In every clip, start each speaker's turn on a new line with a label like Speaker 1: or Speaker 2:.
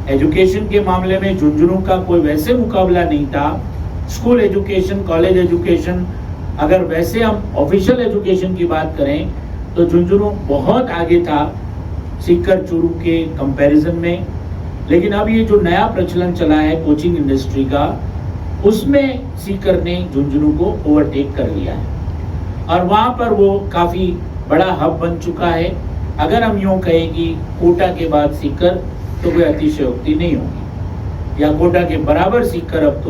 Speaker 1: Education के मामले में झुंझुनू का कोई वैसे मुकाबला नहीं था। स्कूल एजुकेशन, कॉलेज एजुकेशन, अगर वैसे हम ऑफिशियल एजुकेशन की बात करें तो झुंझुनू बहुत आगे था सीकर चूरू के कंपैरिजन में। लेकिन अब ये जो नया प्रचलन चला है कोचिंग इंडस्ट्री का, उसमें सीकर ने झुंझुनू को ओवरटेक कर लिया है और वहाँ पर वो काफ़ी बड़ा हब बन चुका है। अगर हम यूँ कहें कि कोटा के बाद सीकर, तो कोई अतिशयोक्ति नहीं होगी, या कोटा के बराबर सीकर अब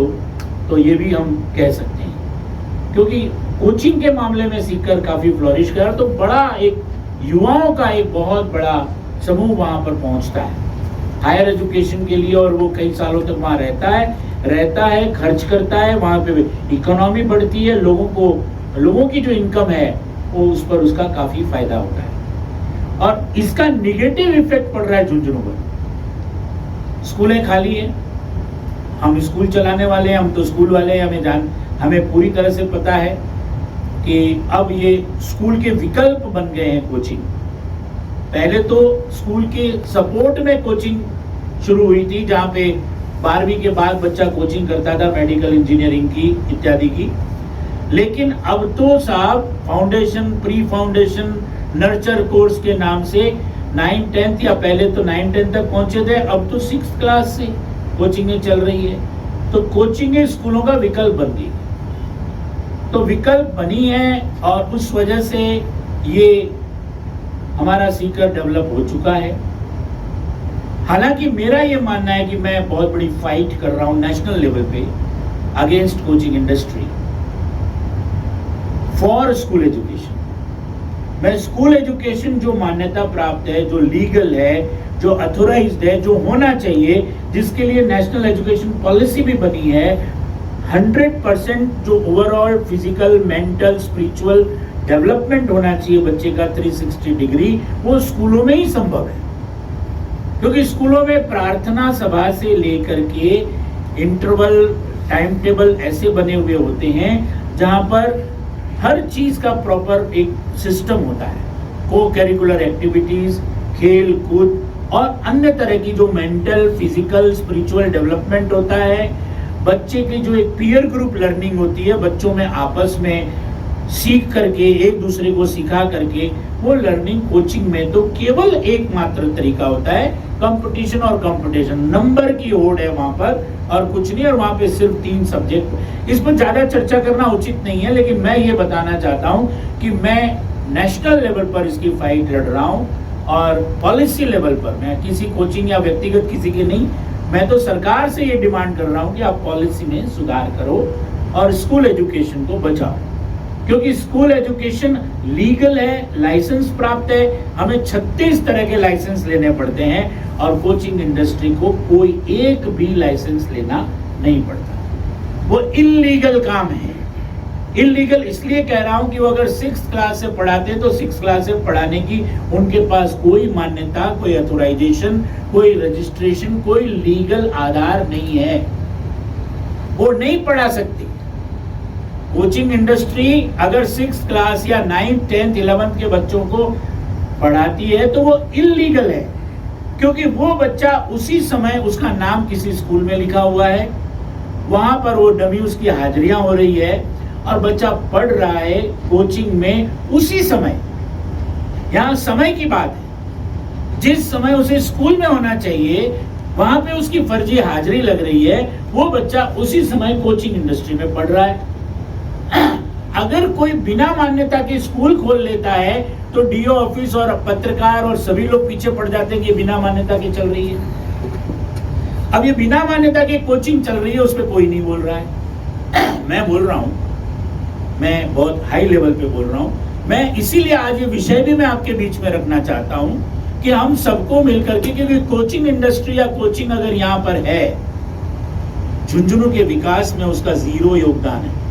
Speaker 1: तो ये भी हम कह सकते हैं, क्योंकि कोचिंग के मामले में सीकर काफ़ी फ्लोरिश कर, तो बड़ा एक युवाओं का एक बहुत बड़ा समूह वहाँ पर पहुँचता है हायर एजुकेशन के लिए, और वो कई सालों तक वहाँ रहता है, खर्च करता है, वहाँ पे इकोनॉमी बढ़ती है, लोगों की जो इनकम है वो उस पर उसका काफ़ी फायदा होता है। और इसका निगेटिव इफेक्ट पड़ रहा है झुंझुनू पर। स्कूलें खाली है, हम स्कूल चलाने वाले हैं, हम तो स्कूल वाले हैं, हमें पूरी तरह से पता है कि अब ये स्कूल के विकल्प बन गए हैं कोचिंग। पहले तो स्कूल के सपोर्ट में कोचिंग शुरू हुई थी, जहाँ पे 12वीं के बाद बच्चा कोचिंग करता था मेडिकल इंजीनियरिंग की इत्यादि की। लेकिन अब तो साहब foundation, pre foundation, nurture course के नाम से 9, 10 या पहले तो 9, 10 तक पहुंचे थे, अब तो 6th क्लास से कोचिंगें चल रही है। तो कोचिंगें स्कूलों का विकल्प बन गई, तो विकल्प बनी है और उस वजह से ये हमारा सीकर डेवलप हो चुका है। हालांकि मेरा ये मानना है कि मैं बहुत बड़ी फाइट कर रहा हूं नेशनल लेवल पे against coaching industry for school education. मैं स्कूल एजुकेशन जो मान्यता प्राप्त है, जो लीगल है, जो अथोराइज्ड है, जो होना चाहिए, जिसके लिए नेशनल एजुकेशन पॉलिसी भी बनी है, 100% जो overall physical, mental, spiritual development होना चाहिए बच्चे का 360 डिग्री, वो स्कूलों में ही संभव है। क्योंकि स्कूलों में प्रार्थना सभा से लेकर के इंटरवल टाइम टेबल ऐसे बने हुए होते हैं जहां पर हर चीज का प्रॉपर एक सिस्टम होता है। को करिकुलर एक्टिविटीज, खेल कूद और अन्य तरह की जो मेंटल, फिजिकल, स्पिरिचुअल डेवलपमेंट होता है। बच्चे की जो एक पीयर ग्रुप लर्निंग होती है, बच्चों में आपस में सीख करके, एक दूसरे को सिखा करके वो लर्निंग कोचिंग में तो केवल एकमात्र तरीका होता है कंपटीशन और कंपटीशन। नंबर की होड़ है वहां पर और कुछ नहीं, और वहां पे सिर्फ 3 सब्जेक्ट। इस पर ज्यादा चर्चा करना उचित नहीं है, लेकिन मैं ये बताना चाहता हूं कि मैं नेशनल लेवल पर इसकी फाइट लड़ रहा हूं और पॉलिसी लेवल पर, मैं किसी कोचिंग या व्यक्तिगत किसी के नहीं, मैं तो सरकार से ये डिमांड कर रहा हूं कि आप पॉलिसी में सुधार करो और स्कूल एजुकेशन को बचाओ। क्योंकि स्कूल एजुकेशन लीगल है, लाइसेंस प्राप्त है, हमें 36 तरह के लाइसेंस लेने पड़ते हैं और कोचिंग इंडस्ट्री को कोई एक भी लाइसेंस लेना नहीं पड़ता। वो इल्लीगल काम है। इल्लीगल इसलिए कह रहा हूं कि वो अगर 6th क्लास से पढ़ाते तो 6th क्लास से पढ़ाने की उनके पास कोई मान्यता, कोई अथोराइजेशन, कोई रजिस्ट्रेशन, कोई लीगल आधार नहीं है, वो नहीं पढ़ा सकती। कोचिंग इंडस्ट्री अगर 6th क्लास या 9th, 10th, 11th के बच्चों को पढ़ाती है तो वो इल्लीगल है, क्योंकि वो बच्चा उसी समय, उसका नाम किसी स्कूल में लिखा हुआ है, वहां पर वो डमी उसकी हाजिरियां हो रही है और बच्चा पढ़ रहा है कोचिंग में उसी समय। यहाँ समय की बात है, जिस समय उसे स्कूल में होना चाहिए वहां पे उसकी फर्जी हाजिरी लग रही है, वो बच्चा उसी समय कोचिंग इंडस्ट्री में पढ़ रहा है। अगर कोई बिना मान्यता के स्कूल खोल लेता है तो डीओ ऑफिस और पत्रकार और सभी लोग पीछे पड़ जाते हैं कि बिना मान्यता के चल रही है। अब ये बिना मान्यता के कोचिंग चल रही है, उस पर कोई नहीं बोल रहा है। मैं बोल रहा हूं, मैं बहुत हाई लेवल पे बोल रहा हूं। मैं इसीलिए आज ये विषय भी मैं आपके बीच में रखना चाहता हूं कि हम सबको मिलकर के, क्योंकि कोचिंग इंडस्ट्री या कोचिंग अगर यहाँ पर है, झुंझुनू के विकास में उसका 0 योगदान है।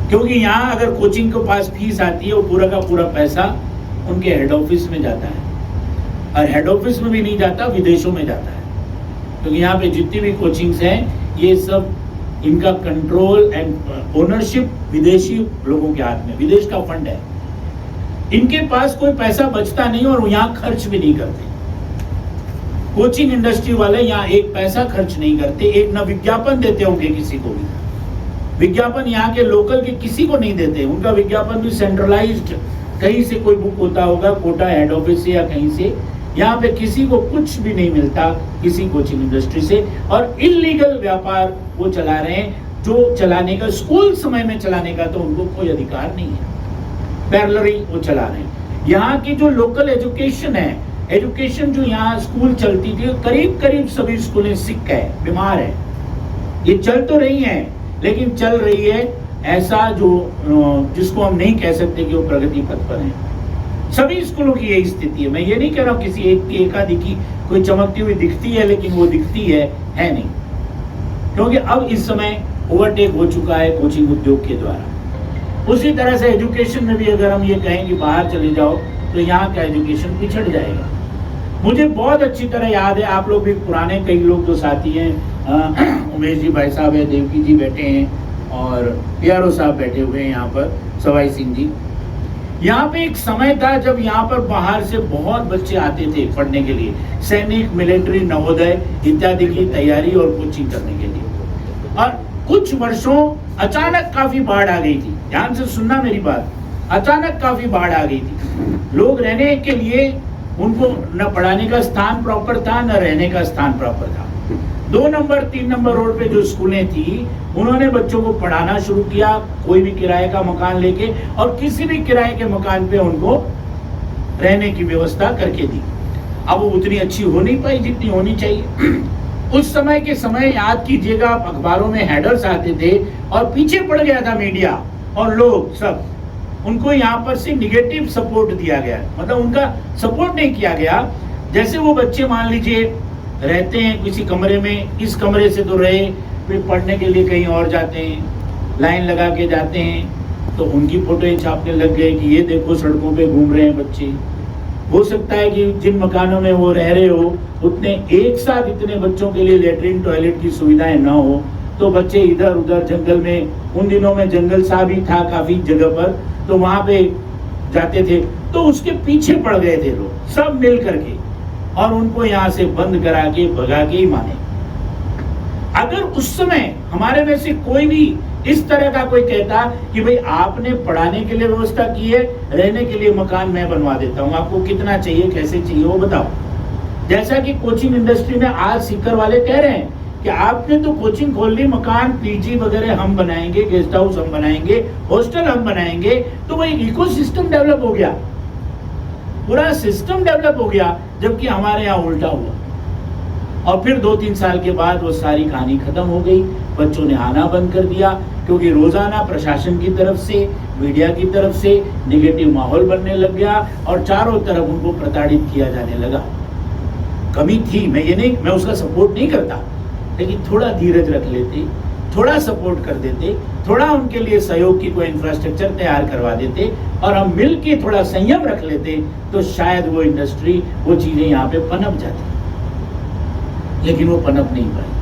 Speaker 1: क्योंकि यहाँ अगर कोचिंग के पास फीस आती है, वो पूरा का पूरा पैसा उनके हेड ऑफिस में जाता है, और हेड ऑफिस में भी नहीं जाता, विदेशों में जाता है। क्योंकि यहाँ पे जितनी भी कोचिंग्स हैं, ये सब इनका कंट्रोल एंड ओनरशिप विदेशी लोगों के हाथ में, विदेश का फंड है। इनके पास कोई पैसा बचता नहीं और यहाँ खर्च भी नहीं करते। कोचिंग इंडस्ट्री वाले यहाँ एक पैसा खर्च नहीं करते, एक न विज्ञापन देते होंगे किसी को भी। विज्ञापन यहाँ के लोकल के किसी को नहीं देते, उनका विज्ञापन भी सेंट्रलाइज्ड, कहीं से कोई बुक होता होगा, कोटा हेड ऑफिस से या कहीं से। यहाँ पे किसी को कुछ भी नहीं मिलता किसी कोचिंग इंडस्ट्री से, और इलीगल व्यापार वो चला रहे हैं, जो चलाने का स्कूल समय में चलाने का तो उनको कोई अधिकार नहीं है, पैरेलली वो चला रहे हैं। यहाँ की जो लोकल एजुकेशन है, एजुकेशन जो यहाँ स्कूल चलती थी, करीब करीब सभी स्कूलें सिक है, बीमार है। ये चल तो रही हैं, लेकिन चल रही है ऐसा जो जिसको हम नहीं कह सकते कि वो प्रगति पथ पर है। सभी स्कूलों की यही स्थिति है। मैं ये नहीं कह रहा हूँ किसी एक की एकाधी की कोई चमकती हुई दिखती है, लेकिन वो दिखती है नहीं, क्योंकि अब इस समय ओवरटेक हो चुका है कोचिंग उद्योग के द्वारा। उसी तरह से एजुकेशन में भी अगर हम ये कहें कि बाहर चले जाओ तो यहाँ का एजुकेशन पिछड़ जाएगा। मुझे बहुत अच्छी तरह याद है, आप लोग भी पुराने कई लोग जो साथी हैं, उमेश जी भाई साहब है, देवकी जी बैठे हैं और प्यारो साहब बैठे हुए हैं यहाँ पर, सवाई सिंह जी। यहाँ पे एक समय था जब यहाँ पर बाहर से बहुत बच्चे आते थे पढ़ने के लिए, सैनिक, मिलिट्री, नवोदय इत्यादि की तैयारी और कोचिंग करने के लिए। और कुछ वर्षों अचानक काफी बाढ़ आ गई थी, ध्यान से सुनना मेरी बात, अचानक काफी बाढ़ आ गई थी। लोग रहने के लिए, उनको न पढ़ाने का स्थान प्रॉपर था, न रहने का स्थान प्रॉपर था। 2 नंबर 3 नंबर रोड पे जो स्कूलें थी, उन्होंने बच्चों को पढ़ाना शुरू किया, कोई भी किराए का मकान लेके, और किसी भी किराए के मकान पे उनको रहने की व्यवस्था करके दी। अब वो उतनी अच्छी हो नहीं पाई जितनी होनी चाहिए। उस समय के समय याद कीजिएगा, अखबारों में हेडर्स आते थे और पीछे पड़ गया था मीडिया और लोग सब, उनको यहाँ पर से निगेटिव सपोर्ट दिया गया, मतलब उनका सपोर्ट नहीं किया गया। जैसे वो बच्चे मान लीजिए रहते हैं किसी कमरे में, इस कमरे से तो रहे, फिर पढ़ने के लिए कहीं और जाते हैं, लाइन लगा के जाते हैं, तो उनकी फोटो छापने लग गए कि ये देखो सड़कों पे घूम रहे हैं बच्चे। हो सकता है कि जिन मकानों में वो रह रहे हो उतने एक साथ इतने बच्चों के लिए लेटरिन टॉयलेट की सुविधाएं ना हो, तो बच्चे इधर उधर जंगल में, उन दिनों में जंगल सा भी था काफी जगह पर, तो वहां पे जाते थे। तो उसके पीछे पड़ गए थे लोग सब मिल करके, और उनको यहाँ से बंद करा के भगा के ही माने। अगर उस समय हमारे में से कोई भी इस तरह का कोई कहता कि भाई आपने पढ़ाने के लिए व्यवस्था की है, रहने के लिए मकान मैं बनवा देता हूँ, आपको कितना चाहिए, कैसे चाहिए वो बताओ। जैसा कि कोचिंग इंडस्ट्री में आज सीकर वाले कह रहे हैं कि आपने तो कोचिंग खोल ली, मकान पीजी वगैरह हम बनाएंगे, गेस्ट हाउस हम बनाएंगे, हॉस्टल हम बनाएंगे, तो वही इकोसिस्टम डेवलप हो गया, पूरा सिस्टम डेवलप हो गया, जबकि हमारे यहाँ उल्टा हुआ। और फिर 2-3 साल के बाद वो सारी कहानी खत्म हो गई, बच्चों ने आना बंद कर दिया, क्योंकि रोजाना प्रशासन की तरफ से, मीडिया की तरफ से नेगेटिव माहौल बनने लग गया और चारों तरफ उनको प्रताड़ित किया जाने लगा। कमी थी, मैं ये नहीं, मैं उसका सपोर्ट नहीं करता, लेकिन थोड़ा धीरज रख लेते, थोड़ा सपोर्ट कर देते, थोड़ा उनके लिए सहयोग की कोई इंफ्रास्ट्रक्चर तैयार करवा देते और हम मिल के थोड़ा संयम रख लेते, तो शायद वो इंडस्ट्री, वो चीजें यहाँ पे पनप जाती, लेकिन वो पनप नहीं पाई।